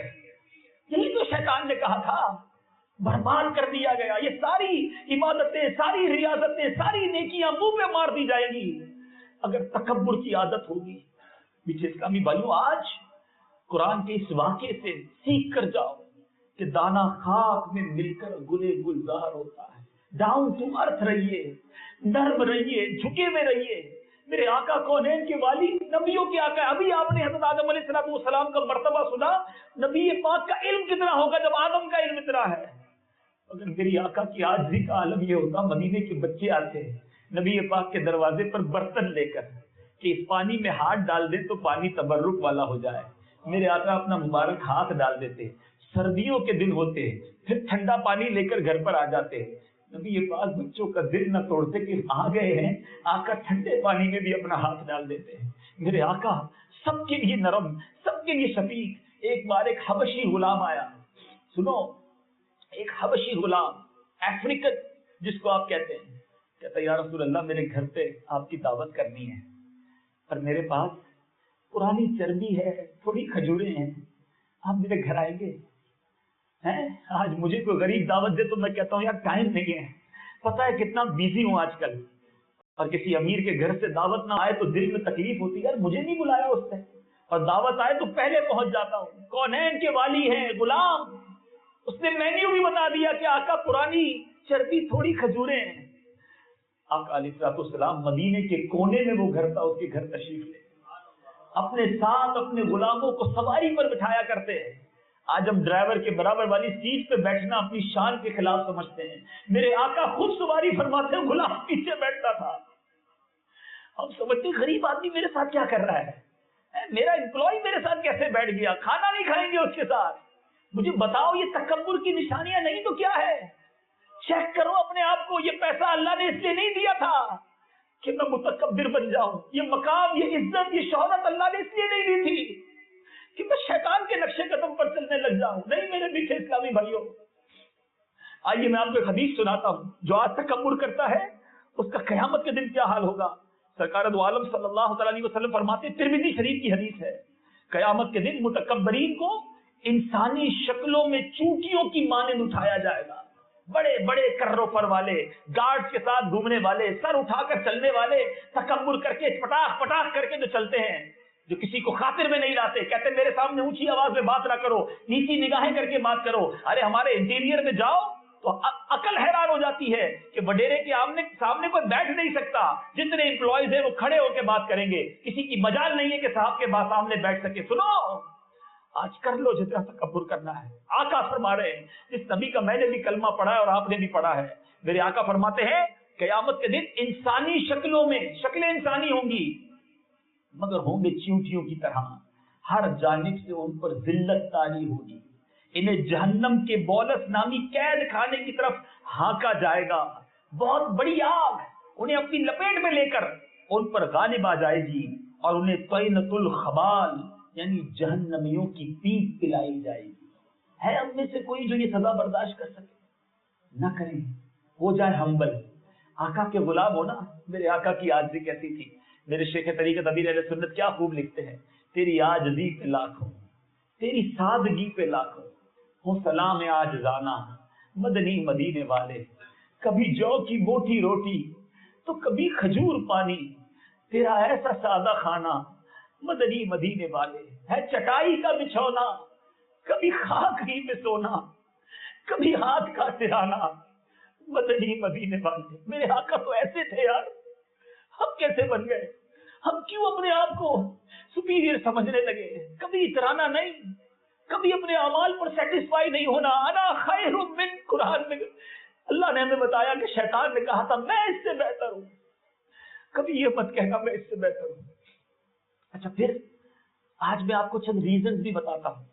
یہی تو شیطان نے کہا تھا. برباد کر دیا گیا. یہ ساری عبادتیں، ساری ریاضتیں، ساری نیکیاں منہ پہ مار دی جائیں گی اگر تکبر کی عادت ہوگی. میٹھے اسلامی بھائیوں، آج قرآن کے اس واقعے سے سیکھ کر جاؤ کہ دانا خاک میں مل کر گلے گلزار ہوتا ہے. ڈاؤن ٹو ارتھ رہیے، نرم رہیے، جھکے ہوئے رہیے. میرے آقا کونین کے والی، نبیوں کے آقا. ابھی آپ نے حضرت آدم علیہ السلام کا مرتبہ سنا. نبی پاک کا علم کتنا ہوگا جب آدم کا علم اتنا ہے. اگر میری آقا کی عاجزی کا عالم یہ ہوتا، مدینے کے بچے آتے نبی پاک کے دروازے پر برتن لے کر کہ اس پانی میں ہاتھ ڈال دیں تو پانی تبرک والا ہو جائے. میرے آقا اپنا مبارک ہاتھ ڈال دیتے. سردیوں کے دن ہوتے پھر ٹھنڈا پانی لے کر گھر پر آ جاتے. نبی یہ پاس بچوں کا دل نہ توڑتے کہ آ گئے ہیں، آقا ٹھنڈے پانی میں بھی اپنا ہاتھ ڈال دیتے ہیں. میرے آقا سب کے لیے نرم، سب کے لیے شفیق. ایک بار ایک حبشی غلام آیا. سنو، ایک حبشی غلام، افریقن جس کو آپ کہتے ہیں، کہتا یا رسول اللہ میرے گھر پہ آپ کی دعوت کرنی ہے اور میرے پاس پرانی چربی ہے، تھوڑی کھجوریں ہیں، آپ میرے گھر آئیں گے؟ آج مجھے کوئی غریب دعوت دے تو میں کہتا ہوں یار ٹائم نہیں ہے، پتہ ہے کتنا بیزی ہوں آج کل. اور کسی امیر کے گھر سے دعوت نہ آئے تو دل میں تکلیف ہوتی ہے، یار مجھے نہیں بلایا اس نے. اور دعوت آئے تو پہلے پہنچ جاتا ہوں. کونین کے والی ہیں، غلام. اس نے مینیو بھی بتا دیا کہ آقا پرانی چربی، تھوڑی کھجوریں ہیں. آقا علیہ السلام مدینے کے کونے میں وہ گھر تھا، اس کے گھر تشریف لے اپنے ساتھ اپنے غلاموں کو سواری پر بٹھایا کرتے ہیں. آج ہم ڈرائیور کے برابر والی سیٹ پہ بیٹھنا اپنی شان کے خلاف سمجھتے ہیں. میرے آقا خود سواری فرماتے ہیں، غلام پیچھے بیٹھتا تھا. ہم سمجھتے غریب آدمی میرے ساتھ کیا کر رہا ہے، میرا امپلائی میرے ساتھ کیسے بیٹھ گیا، کھانا نہیں کھائیں گے اس کے ساتھ. مجھے بتاؤ یہ تکبر کی نشانیاں نہیں تو کیا ہے؟ چیک کرو اپنے آپ کو. یہ پیسہ اللہ نے اس لیے نہیں دیا تھا کہ میں متکبر بن جاؤں. یہ مقام، یہ عزت، یہ شہرت اللہ نے اس لیے نہیں دی تھی کہ میں شیطان کے نقشے قدم پر چلنے لگ جاؤں. نہیں میرے میٹھے اسلامی بھائیوں، آئیے میں آپ کو ایک حدیث سناتا ہوں. جو آج تکبر کرتا ہے اس کا قیامت کے دن کیا حال ہوگا. سرکار دو عالم صلی اللہ تعالی علیہ وسلم فرماتے ہیں، ترمذی شریف کی حدیث ہے، قیامت کے دن متکبرین کو انسانی شکلوں میں چونٹیوں کی مانند اٹھایا جائے گا. بڑے بڑے کرو پر والے، گارڈ کے ساتھ گھومنے والے، سر اٹھا کر چلنے والے، تکبر کر کے پٹاخ پٹاخ کر کے جو چلتے ہیں، جو کسی کو خاطر میں نہیں لاتے. کہتے میرے سامنے اونچی آواز میں بات نہ کرو، نیچی نگاہیں کر کے بات کرو. ارے ہمارے انٹیریئر میں جاؤ تو عقل حیران ہو جاتی ہے کہ وڈیرے کے سامنے کوئی بیٹھ نہیں سکتا. جتنے امپلائیز ہیں وہ کھڑے ہو کے بات کریں گے، کسی کی مجال نہیں ہے کہ صاحب کے سامنے بیٹھ سکے. سنو، آج کر لو جتنا تکبر کرنا ہے. آقا فرما رہے ہیں، جس نبی کا میں نے بھی کلمہ پڑھا ہے اور آپ نے بھی پڑھا ہے، میرے آقا فرماتے ہیں قیامت کے دن انسانی شکلوں میں شکلیں انسانی ہوں گی مگر ہوں گے چیونٹیوں کی طرح، ہر جانب سے ان پر ذلت طاری ہوگی، انہیں جہنم کے بولس نامی قید خانے کی طرف ہانکا جائے گا، بہت بڑی آگ انہیں اپنی لپیٹ میں لے کر ان پر غالب آ جائے گی اور انہیں طینۃ الخبال یعنی جہنمیوں کی پیپ پلائی جائے گی۔ ہے ہم میں سے کوئی جو یہ سزا برداشت کر سکے؟ نہ کریں، ہو جائے ہمبل، آقا کے غلام ہونا۔ میرے آقا کی عاجزی کیسی تھی، میرے شیخ طریقت ابیر اہل سنت کیا خوب لکھتے ہیں، تیری عاجزی پہ لاکھوں، تیری سادگی پہ لاکھوں، ہو سلام عاجزانہ مدنی مدینے والے، کبھی جو کی موٹی روٹی تو کبھی کھجور پانی، تیرا ایسا سادہ کھانا مدنی مدینے والے، ہے چٹائی کا بچھونا کبھی خاک ہی میں سونا، کبھی ہاتھ کا سرانا مدنی مدینے والے۔ میرے آقا تو ایسے تھے یار، ہم کیسے بن گئے؟ ہم کیوں اپنے آپ کو سپیریئر سمجھنے لگے؟ کبھی اترانا نہیں، کبھی اپنے اعمال پر سیٹسفائی نہیں ہونا۔ انا خیر من، قرآن میں اللہ نے ہمیں بتایا کہ شیطان نے کہا تھا میں اس سے بہتر ہوں، کبھی یہ مت کہنا میں اس سے بہتر ہوں۔ اچھا پھر آج میں آپ کو چند ریزنز بھی بتاتا ہوں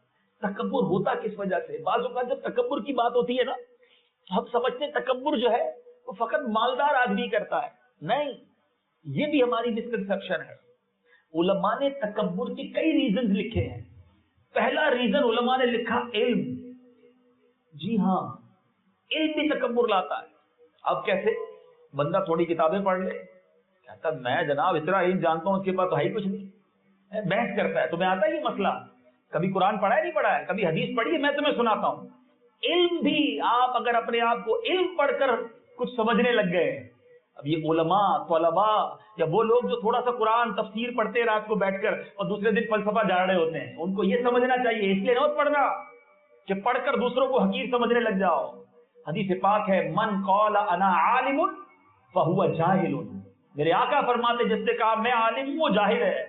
تکبر ہوتا کس وجہ سے۔ بعض اوقات جب تکبر کی بات ہوتی ہے نا، ہم سمجھتے ہیں تکبر جو ہے وہ فقط مالدار آدمی کرتا ہے، نہیں، یہ بھی ہماری مسکنسپشن ہے۔ علماء نے تکبر کے کئی ریزنز لکھے ہیں۔ پہلا ریزن علماء نے لکھا علم۔ جی ہاں، علم بھی تکبر لاتا ہے۔ اب کیسے؟ بندہ تھوڑی کتابیں پڑھ لے، کہتا میں جناب اتنا علم جانتا ہوں، اس کے پاس تو ہے ہی کچھ نہیں، بحث کرتا ہے، تمہیں آتا ہے یہ مسئلہ؟ کبھی قرآن پڑھا ہے نہیں پڑھا ہے؟ کبھی حدیث پڑھی ہے؟ میں تمہیں سناتا ہوں۔ علم بھی آپ اگر اپنے آپ کو علم پڑھ کر کچھ سمجھنے لگ گئے، اب یہ علماء طلباء یا وہ لوگ جو تھوڑا سا قرآن تفسیر پڑھتے ہیں رات کو بیٹھ کر اور دوسرے دن فلسفہ جاڑ رہے ہوتے ہیں، ان کو یہ سمجھنا چاہیے، اس لیے نہ پڑھنا کہ پڑھ کر دوسروں کو حقیر سمجھنے لگ جاؤ۔ حدیث پاک ہے من قال انا عالم فهو جاہل، میرے آقا فرماتے جس نے کہا میں عالم ہوں وہ جاہل ہے۔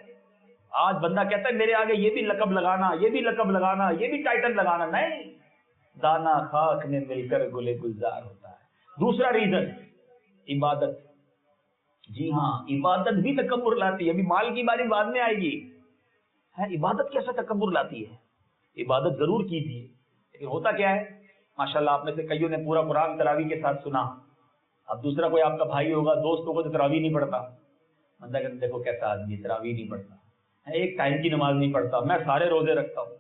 آج بندہ کہتا ہے میرے آگے یہ بھی لقب لگانا، یہ بھی لقب لگانا، یہ بھی ٹائٹل لگانا، نہیں، دانا خاک میں مل کر گلے گلزار ہوتا ہے۔ دوسرا ریزن عبادت۔ جی ہاں، عبادت بھی تکبر لاتی ہے۔ ابھی مال کی باری بعد میں آئے گی، عبادت کیسا تکبر لاتی ہے؟ عبادت ضرور کیجیے، لیکن ہوتا کیا ہے؟ ماشاءاللہ آپ میں سے کئیوں نے پورا قرآن تراویح کے ساتھ سنا، اب دوسرا کوئی آپ کا بھائی ہوگا، دوست ہوگا تو تراویح نہیں پڑھتا، بندہ کہتا دیکھو کیسا آدمی، تراویح نہیں پڑھتا، ایک ٹائم کی نماز نہیں پڑھتا، میں سارے روزے رکھتا ہوں۔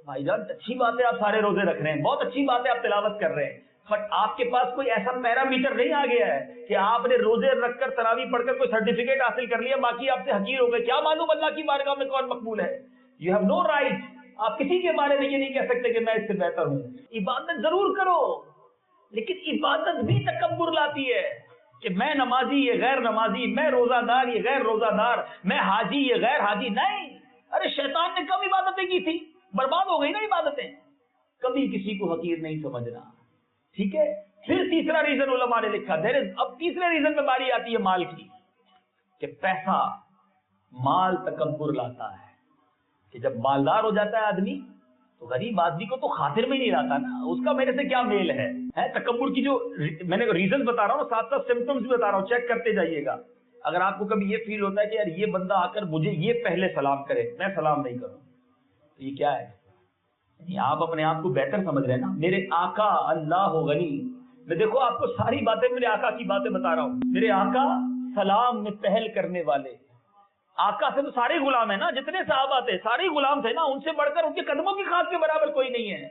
بھائی جان اچھی بات ہے آپ سارے روزے رکھ رہے ہیں، بہت اچھی بات ہے آپ تلاوت کر رہے ہیں، بٹ آپ کے پاس کوئی ایسا پیرامیٹر نہیں آ گیا ہے کہ آپ نے روزے رکھ کر تراویح پڑھ کر کوئی سرٹیفکیٹ حاصل کر لیا، باقی آپ سے حقیر ہو گئے، کیا معلوم اللہ کی بارگاہ میں کون مقبول ہے۔ یو ہیو نو رائٹ، آپ کسی کے بارے میں یہ نہیں کہہ سکتے کہ میں اس سے بہتر ہوں۔ عبادت ضرور کرو، لیکن عبادت بھی تکبر لاتی ہے کہ میں نمازی یہ غیر نمازی، میں روزہ دار یہ غیر روزہ دار، میں حاجی یہ غیر حاجی، نہیں۔ ارے شیطان نے کم عبادتیں کی تھی، برباد ہو گئی نا عبادتیں۔ کبھی کسی کو حقیر نہیں سمجھنا، ٹھیک ہے۔ پھر تیسرا ریزن علماء نے لکھا، اب تیسرے ریزن میں باری آتی ہے مال کی، کہ پیسہ مال تکبر لاتا ہے، کہ جب مالدار ہو جاتا ہے آدمی تو غریب آدمی کو تو خاطر میں نہیں لاتا نا، اس کا میرے سے کیا میل ہے۔ تکبر کی جو میں نے ریزن بتا رہا ہوں، ساتھ ساتھ سمپٹمز بھی بتا رہا ہوں، چیک کرتے جائیے گا۔ اگر آپ کو کبھی یہ فیل ہوتا ہے کہ یار یہ بندہ آ کر مجھے یہ پہلے سلام کرے، میں سلام نہیں کروں، تو یہ کیا ہے؟ یعنی آپ اپنے آپ کو بہتر سمجھ رہے ہیں نا۔ میرے آقا اللہ غنی، میں دیکھو آپ کو ساری باتیں میرے آقا کی باتیں بتا رہا ہوں۔ میرے آقا سلام میں پہل کرنے والے، آقا سے تو سارے غلام ہیں نا، جتنے صحابہ تھے سارے غلام تھے نا، ان سے بڑھ کر ان کے قدموں کی خاص کے برابر کوئی نہیں ہے۔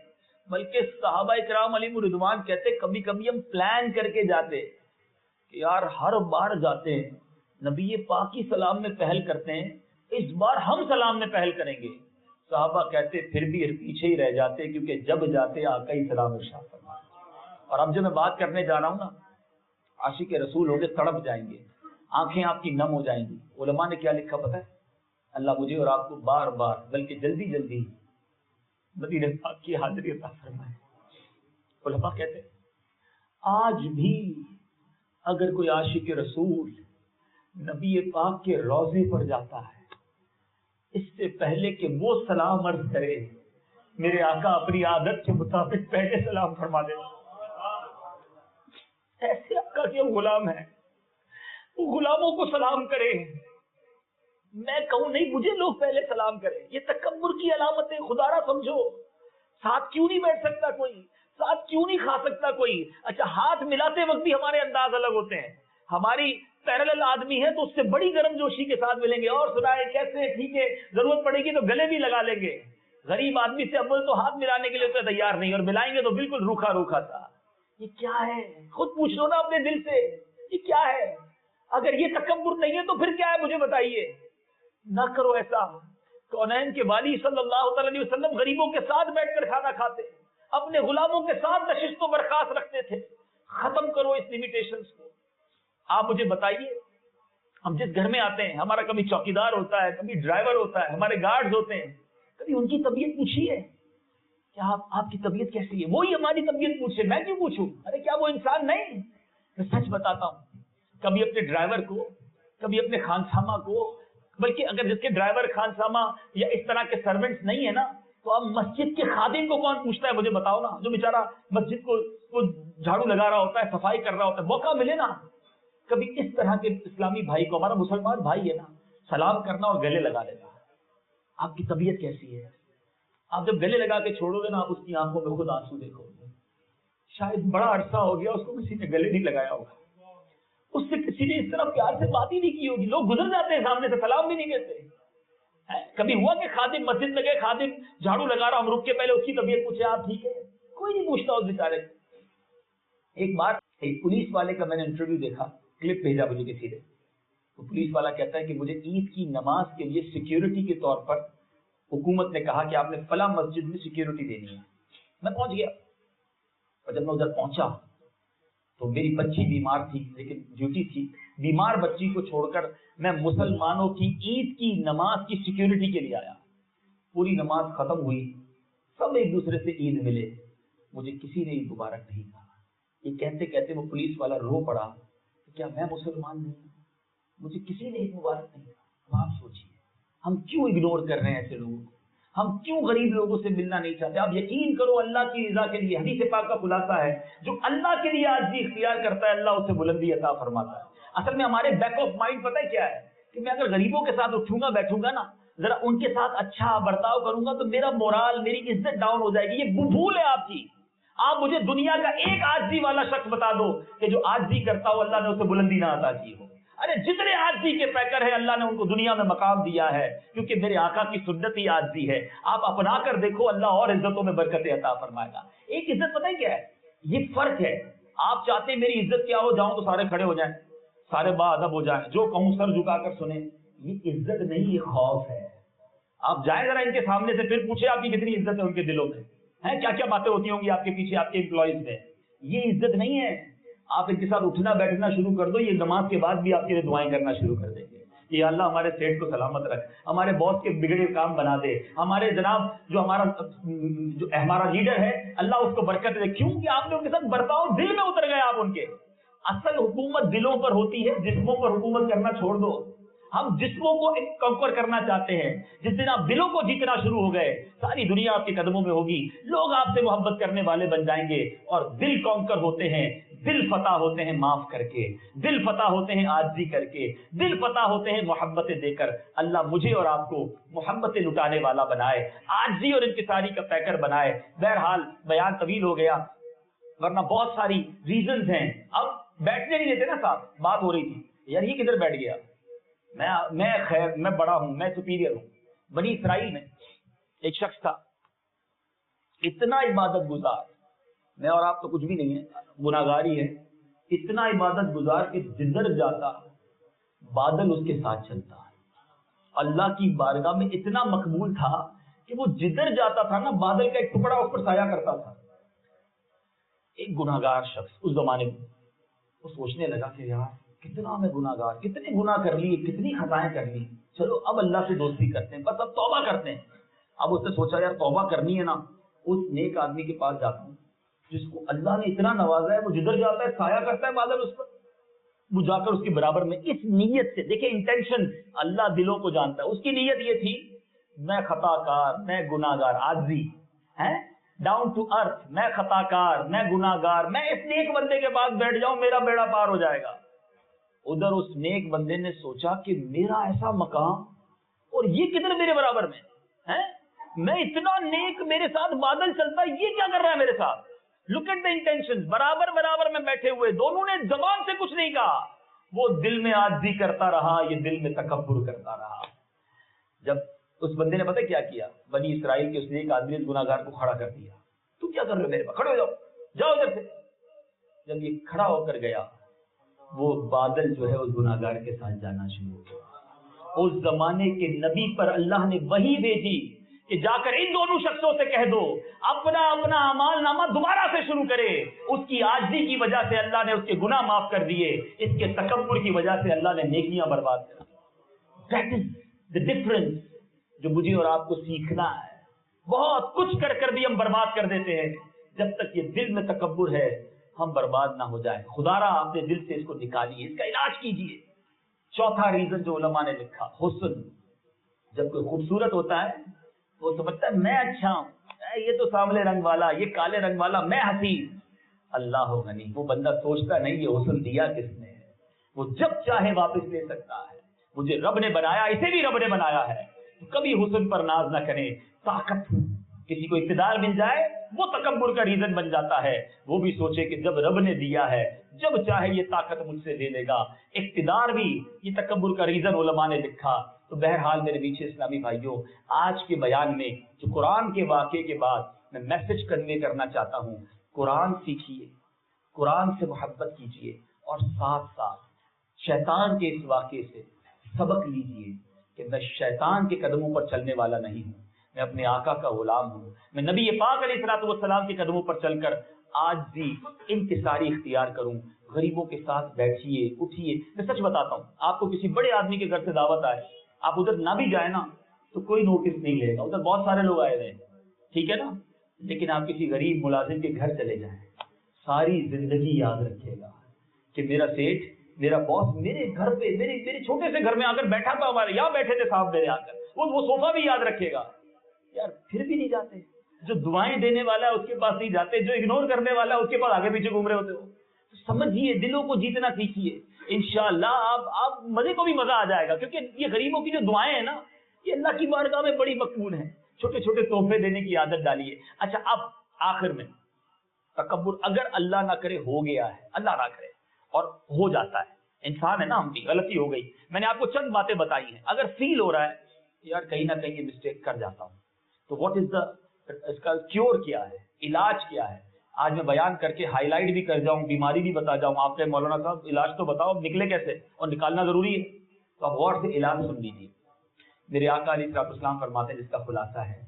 بلکہ صحابہ اکرام علیہم رضوان کہتے کبھی کبھی ہم پلان کر کے جاتے کہ یار ہر بار جاتے ہیں نبی پاک کی سلام میں پہل کرتے ہیں، اس بار ہم سلام میں پہل کریں گے۔ صحابہ کہتے پھر بھی پیچھے ہی رہ جاتے، کیونکہ جب جاتے آقا ہی سلام ارشاد فرماتے۔ اور اب جو میں بات کرنے جا رہا ہوں نا، عاشق رسول ہو کے تڑپ جائیں گے، آنکھیں آپ کی نم ہو جائیں گی۔ علماء نے کیا لکھا پتہ ہے؟ اللہ مجھے اور آپ کو بار بار بلکہ جلدی جلدی مدینہ پاک کی حاضری عطا فرمائے۔ علماء کہتے ہیں آج بھی اگر کوئی عاشق رسول نبی پاک کے روضے پر جاتا ہے، اس سے پہلے کہ وہ سلام عرض کرے، میرے آقا اپنی عادت کے مطابق پہلے سلام فرما دے۔ ایسے آقا کے غلام ہیں، وہ غلاموں کو سلام کرے، میں کہوں نہیں مجھے لوگ پہلے سلام کریں، یہ تکبر کی علامت ہے، خدا را سمجھو۔ ساتھ کیوں نہیں بیٹھ سکتا کوئی، ساتھ کیوں نہیں کھا سکتا کوئی؟ اچھا ہاتھ ملاتے وقت بھی ہمارے انداز الگ ہوتے ہیں، ہماری پیرلل آدمی ہے تو اس سے بڑی گرم جوشی کے ساتھ ملیں گے، اور سنائے کیسے، ٹھیک ہے، ضرورت پڑے گی تو گلے بھی لگا لیں گے۔ غریب آدمی سے اول تو ہاتھ ملانے کے لیے تو تیار نہیں، اور ملائیں گے تو بالکل روکھا روکھا تھا۔ یہ کیا ہے؟ خود پوچھ لو نا اپنے دل سے، یہ کیا ہے؟ اگر یہ تکبر نہیں ہے تو پھر کیا ہے مجھے بتائیے۔ نہ کرو ایسا۔ کونین کے والی صلی اللہ تعالی علیہ وسلم غریبوں کے ساتھ بیٹھ کر کھانا کھاتے، اپنے غلاموں کے ساتھ نشست و برخاست رکھتے تھے۔ ختم کرو اس لیمیٹیشنز کو۔ آپ مجھے بتائیے، ہم جس گھر میں آتے ہیں ہمارا کبھی چوکیدار ہوتا ہے، کبھی ڈرائیور ہوتا ہے، ہمارے گارڈز ہوتے ہیں، کبھی ان کی طبیعت پوچھی ہے کیا؟ آپ کی طبیعت کیسی ہے؟ وہی ہماری طبیعت پوچھے، میں کیوں پوچھوں؟ ارے کیا وہ انسان نہیں؟ میں سچ بتاتا ہوں، کبھی اپنے ڈرائیور کو، کبھی اپنے خانسامہ کو، بلکہ اگر جس کے ڈرائیور خانسامہ یا اس طرح کے سرونٹس نہیں ہے نا، تو اب مسجد کے خادم کو کون پوچھتا ہے؟ مجھے بتاؤ نا، جو بیچارہ مسجد کو جھاڑو لگا رہا ہوتا ہے، صفائی کر رہا ہوتا ہے، موقع ملے نا کبھی اس طرح کے اسلامی بھائی کو، ہمارا مسلمان بھائی ہے نا، سلام کرنا اور گلے لگا لینا۔ آپ کی طبیعت کیسی ہے؟ آپ جب گلے لگا کے چھوڑو گے نا، آپ اس کی آنکھوں میں خود آنسو دیکھو گے، شاید بڑا عرصہ ہو گیا اس کو کسی نے گلے نہیں لگایا ہوگا، اس سے کسی نے اس طرح پیار سے بات ہی نہیں کی ہوگی، لوگ گزر جاتے ہیں سامنے سے، سلام بھی نہیں کہتے۔ کبھی ہوا کہ خادم مسجد میں گئے، خادم جھاڑو لگا رہا، ہم رک کے پہلے اس کی طبیعت پوچھے آپ ٹھیک ہے؟ کوئی نہیں پوچھتا اس بیچارے۔ ایک بار ایک پولیس والے کا میں نے انٹرویو دیکھا، کلپ بھیجا مجھے کسی نے، تو پولیس والا کہتا ہے کہ مجھے عید کی نماز کے لیے سیکیورٹی کے طور پر حکومت نے کہا کہ آپ نے فلاں مسجد میں سیکیورٹی دینی ہے۔ میں پہنچ گیا، اور جب میں ادھر پہنچا تو میری بچی بیمار تھی، لیکن ڈیوٹی تھی، بیمار بچی کو چھوڑ کر میں مسلمانوں کی عید کی نماز کی سیکیورٹی کے لیے آیا۔ پوری نماز ختم ہوئی، سب ایک دوسرے سے عید ملے، مجھے کسی نے عید مبارک نہیں کہا۔ یہ کہتے کہتے وہ پولیس والا رو پڑا کہ کیا میں مسلمان نہیں ہوں؟ مجھے کسی نے عید مبارک نہیں کہا۔ آپ سوچیے ہم کیوں اگنور کر رہے ہیں ایسے لوگوں کو، ہم کیوں غریب لوگوں سے ملنا نہیں چاہتے؟ آپ یقین کرو اللہ کی رضا کے لیے، حدیث پاک کا خلاصہ ہے، جو اللہ کے لیے عاجزی اختیار کرتا ہے اللہ اسے بلندی عطا فرماتا ہے۔ اصل میں ہمارے بیک آف مائنڈ پتہ ہے کیا ہے، کہ میں اگر غریبوں کے ساتھ اٹھوں گا بیٹھوں گا نا، ذرا ان کے ساتھ اچھا برتاؤ کروں گا تو میرا مورال، میری عزت ڈاؤن ہو جائے گی۔ یہ بھول ہے آپ کی۔ آپ مجھے دنیا کا ایک عاجزی والا شخص بتا دو کہ جو عاجزی کرتا ہو اللہ نے اسے بلندی نہ عطا کی ہو۔ ارے جتنے عاجزی کے پیکر ہیں اللہ نے ان کو دنیا میں مقام دیا ہے، کیونکہ میرے آقا کی سنت ہی عاجزی ہے۔ آپ اپنا کر دیکھو، اللہ اور عزتوں میں برکت عطا فرمائے گا۔ ایک عزت پتہ ہے کیا ہے؟ یہ فرق ہے۔ آپ چاہتے ہیں میری عزت کیا ہو، جاؤں تو سارے کھڑے ہو جائیں، سارے باادب ہو جائیں، جو کہوں سر جھکا کر سنیں۔ یہ عزت نہیں، یہ خوف ہے۔ آپ جائیں ذرا ان کے سامنے سے، پھر پوچھیں آپ کی کتنی عزت ہے ان کے دلوں میں، ہیں کیا کیا باتیں ہوتی ہوں گی آپ کے پیچھے آپ کے امپلائیز میں۔ یہ عزت نہیں ہے۔ آپ ان کے ساتھ اٹھنا بیٹھنا شروع کر دو، یہ نماز کے بعد بھی آپ کے لیے دعائیں کرنا شروع کر دیں گے کہ اللہ ہمارے سیٹ کو سلامت رکھ، ہمارے باس کے بگڑے کام بنا دے، ہمارے جناب جو ہمارا لیڈر ہے اللہ اس کو برکت دے۔ کیوں کہ آپ نے ان کے ساتھ برتاؤ، دل میں اتر گئے آپ ان کے۔ اصل حکومت دلوں پر ہوتی ہے، جسموں پر حکومت کرنا چھوڑ دو۔ ہم جسموں کو کنکر کرنا چاہتے ہیں، جس دن آپ دلوں کو جیتنا شروع ہو گئے ساری دنیا آپ کے قدموں میں ہوگی، لوگ آپ سے محبت کرنے والے بن جائیں گے۔ اور دل کنکر ہوتے ہیں، دل فتح ہوتے ہیں معاف کر کے، دل فتح ہوتے ہیں عاجزی کر کے، دل فتح ہوتے ہیں محبتیں دے کر۔ اللہ مجھے اور آپ کو محبتیں لٹانے والا بنائے، عاجزی اور انکساری کا پیکر بنائے۔ بہرحال بیان طویل ہو گیا، ورنہ بہت ساری ریزنز ہیں۔ اب بیٹھنے نہیں دیتے نا صاحب، بات ہو رہی تھی یار یہ کدھر بیٹھ گیا، میں خیر میں بڑا ہوں، میں سپیریئر ہوں۔ بنی اسرائیل میں ایک شخص تھا، اتنا عبادت گزار، میں اور آپ تو کچھ بھی نہیں ہے، گناہگاری ہے، اتنا عبادت گزار کہ جدھر جاتا بادل اس کے ساتھ چلتا۔ اللہ کی بارگاہ میں اتنا مقبول تھا کہ وہ جدھر جاتا تھا نا بادل کا ایک ٹکڑا اس پر سایہ کرتا تھا۔ ایک گناہگار شخص اس زمانے میں وہ سوچنے لگا کہ یار کتنا میں گناہگار، کتنے گناہ کر لی، کتنی خطائیں کر لی، چلو اب اللہ سے دوستی کرتے ہیں، بس اب توبہ کرتے ہیں۔ اب اس نے سوچا یار توبہ کرنی ہے نا، اس نیک آدمی کے پاس جاتا ہوں جس کو اللہ نے اتنا نوازا ہے، وہ جدھر جاتا ہے سایہ کرتا ہے بادل اس پر، وہ جا کر اس کے برابر میں اس نیت سے، دیکھیں انٹینشن اللہ دلوں کو جانتا ہے، اس کی نیت یہ تھی میں خطا کار، میں گناہ گار، عاجزی ہے، ڈاؤن ٹو ارتھ، میں خطا کار، میں گناہ گار، میں اس نیک بندے کے پاس بیٹھ جاؤں میرا بیڑا پار ہو جائے گا۔ ادھر اس نیک بندے نے سوچا کہ میرا ایسا مقام اور یہ کدھر میرے برابر میں ہے، میں اتنا نیک، میرے ساتھ بادل چلتا ہے، یہ کیا کر رہا ہے میرے ساتھ؟ لک ایٹ دا انٹینشن، برابر برابر میں بیٹھے ہوئے، دونوں نے زبان سے کچھ نہیں کہا، وہ دل میں عاجزی کرتا رہا، یہ دل میں تکبر کرتا رہا۔ جب اس بندے نے پتہ کیا کیا، بنی اسرائیل کے اس نے ایک آدمی نے گناہگار کو کھڑا کر دیا، تو کیا کر رہے ہو میرے پاس، کھڑے ہو جاؤ، جاؤ ادھر سے۔ جب یہ کھڑا ہو کر گیا، وہ بادل جو ہے اس گناہگار کے ساتھ جانا شروع ہو گیا۔ اس زمانے کے نبی پر اللہ نے وحی بھیجی کہ جا کر ان دونوں شخصوں سے کہہ دو اپنا اپنا اعمال نامہ دوبارہ سے شروع کرے۔ اس کی عاجزی کی وجہ سے اللہ نے اس کے گناہ معاف کر دیے، اس کے تکبر کی وجہ سے اللہ نے نیکیاں برباد کر دی۔ دیٹ از the difference جو مجھے اور آپ کو سیکھنا ہے۔ بہت کچھ کر کر بھی ہم برباد کر دیتے ہیں، جب تک یہ دل میں تکبر ہے ہم برباد نہ ہو جائے۔ خدا را آپ نے دل سے اس کو نکالیے، اس کا علاج کیجیے۔ چوتھا ریزن جو علماء نے لکھا، حسن۔ جب کوئی خوبصورت ہوتا ہے وہ سمجھتا ہے میں اچھا ہوں، یہ تو سامنے رنگ والا، یہ کالے رنگ والا، میں حسین۔ اللہ غنی، وہ بندہ سوچتا نہیں یہ حسن دیا کس نے ہے، وہ جب چاہے واپس لے سکتا ہے۔ مجھے رب نے بنایا، اسے بھی رب نے بنایا ہے، کبھی حسن پر ناز نہ کریں۔ طاقت، کسی کو اقتدار مل جائے وہ تکبر کا ریزن بن جاتا ہے، وہ بھی سوچے کہ جب رب نے دیا ہے جب چاہے یہ طاقت مجھ سے لے لے گا۔ اقتدار بھی یہ تکبر کا ریزن علماء نے لکھا۔ تو بہرحال میرے پیچھے اسلامی بھائیوں، آج کے بیان میں جو قرآن کے واقعے کے بعد میں میسج کنوے کرنا چاہتا ہوں، قرآن سیکھیے، قرآن سے محبت کیجیے، اور ساتھ ساتھ شیطان کے اس واقعے سے سبق لیجیے کہ میں شیطان کے قدموں پر چلنے والا نہیں ہوں، میں اپنے آقا کا غلام ہوں، میں نبی پاک علیہ الصلوۃ والسلام کے قدموں پر چل کر آج بھی انکساری اختیار کروں۔ غریبوں کے ساتھ بیٹھیے، اٹھیے۔ میں سچ بتاتا ہوں، آپ کو کسی بڑے آدمی کے گھر سے دعوت آئے، آپ ادھر نہ بھی جائیں نا تو کوئی نوٹس نہیں لے گا، ادھر بہت سارے لوگ آئے ہوئے ہیں، ٹھیک ہے نا، لیکن آپ کسی غریب ملازم کے گھر چلے جائیں، ساری زندگی یاد رکھے گا کہ میرا سیٹھ، میرا باس میرے گھر پہ، میرے چھوٹے سے گھر میں آ کر بیٹھا تھا، ہمارے یہاں بیٹھے تھے صاحب میرے آ کر، وہ صوفہ بھی یاد رکھے گا۔ یار پھر بھی نہیں جاتے، جو دعائیں دینے والا ہے اس کے پاس نہیں جاتے، جو اگنور کرنے والا ہے اس کے پاس آگے پیچھے گھوم رہے ہوتے ہو۔ سمجھیے، دلوں کو جیتنا سیکھیے، انشاءاللہ آپ مزے کو بھی مزہ آ جائے گا، کیونکہ یہ غریبوں کی جو دعائیں ہیں نا، یہ اللہ کی بارگاہ میں بڑی مقبول ہیں۔ چھوٹے چھوٹے تحفے دینے کی عادت ڈالیے۔ اچھا، اب آخر میں تکبر اگر اللہ نہ کرے ہو گیا ہے، اللہ نہ کرے اور ہو جاتا ہے، انسان ہے نا، ہم بھی غلطی ہو گئی، میں نے آپ کو چند باتیں بتائی ہیں، اگر فیل ہو رہا ہے یار کہیں نہ کہیں یہ مسٹیک کر جاتا ہوں، تو واٹ از اس کا کیور کیا ہے، علاج کیا ہے؟ آج میں بیان کر کے ہائی لائٹ بھی کر جاؤں، بیماری بھی بتا جاؤں، آپ کے مولانا صاحب علاج تو بتاؤ، اب نکلے کیسے، اور نکالنا ضروری ہے، تو آپ غور سے علاج سن لیجیے۔ میرے آقا علیہ الصلوۃ والسلام فرماتے ہیں، جس کا خلاصہ ہے،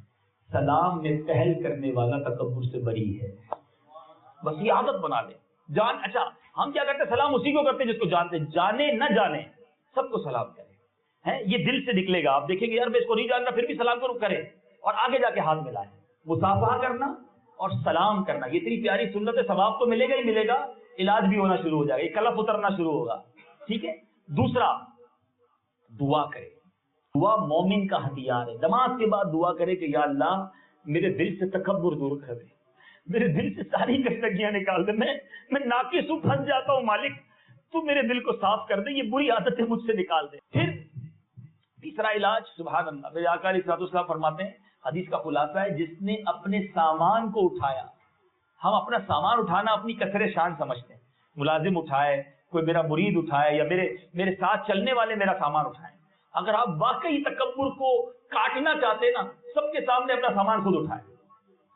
سلام میں پہل کرنے والا تکبر سے بری ہے۔ بس یہ عادت بنا لیں۔ اچھا ہم کیا کرتے ہیں، سلام اسی کو کرتے ہیں جس کو جانتے ہیں، جانے نہ جانے سب کو سلام کریں، یہ دل سے نکلے گا۔ آپ دیکھیں گے یار میں اس کو نہیں جانتا پھر بھی سلام کروں، کریں، اور آگے جا کے ہاتھ ملائیں۔ مصافحہ کرنا اور سلام کرنا، یہ اتنی پیاری سنت ہے، ثواب تو ملے گا ہی ملے گا، علاج بھی ہونا شروع ہو جائے گا، یہ کلف اترنا شروع ہوگا، ٹھیک ہے۔ دوسرا، دعا کرے۔ دعا مومن کا ہتھیار ہے۔ نماز کے بعد دعا کرے کہ یا اللہ میرے دل سے تکبر دور کر دے، میرے دل سے ساری گندگیاں نکال دے، میں ناقص ہوں، پھنس جاتا ہوں، مالک تو میرے دل کو صاف کر دے، یہ بری عادتیں مجھ سے نکال دے۔ پھر تیسرا علاج، سبحان اللہ، میرے آقا علیہ الصلوۃ والسلام فرماتے ہیں، حدیث کا خلاصہ ہے، جس نے اپنے سامان کو اٹھایا، ہم اپنا سامان اٹھانا اپنی کثر شان سمجھتے ہیں، ملازم اٹھائے، کوئی میرا مرید اٹھائے، یا میرے ساتھ چلنے والے میرا سامان اٹھائیں۔ اگر آپ واقعی تکبر کو کاٹنا چاہتے نا، سب کے سامنے اپنا سامان خود اٹھائیں،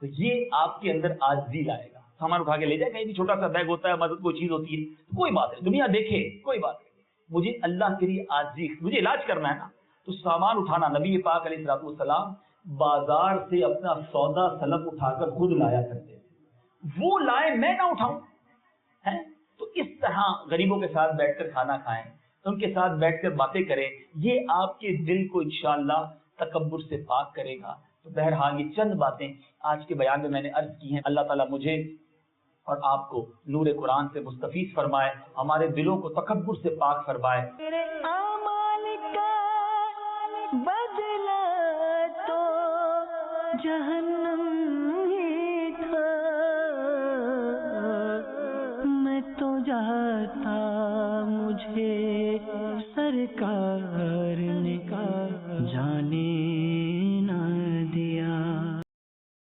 تو یہ آپ کے اندر عاجزی لائے گا۔ سامان اٹھا کے لے جائے، کہیں بھی چھوٹا سا بیگ ہوتا ہے، مدد کوئی چیز ہوتی ہے، تو کوئی بات نہیں، دنیا دیکھے کوئی بات نہیں، مجھے اللہ کے لیے عاجزی، مجھے علاج کرنا ہے نا، تو سامان اٹھانا۔ نبی پاک علیہ الصلوۃ والسلام بازار سے اپنا سودا سلب اٹھا کر خود لایا کرتے تھے، وہ لائے میں نہ اٹھاؤں، ہے؟ تو اس طرح غریبوں کے ساتھ بیٹھ کر کھانا کھائیں، ان کے ساتھ بیٹھ کر باتیں کریں، یہ آپ کے دل کو انشاءاللہ تکبر سے پاک کرے گا۔ تو بہرحال یہ چند باتیں آج کے بیان میں نے عرض کی ہیں۔ اللہ تعالیٰ مجھے اور آپ کو نور قرآن سے مستفیض فرمائے، ہمارے دلوں کو تکبر سے پاک فرمائے۔ میرے اعمال کا بدلہ تو جہنم ہی تھا، میں تو جاتا مجھے سرکار نے، جانے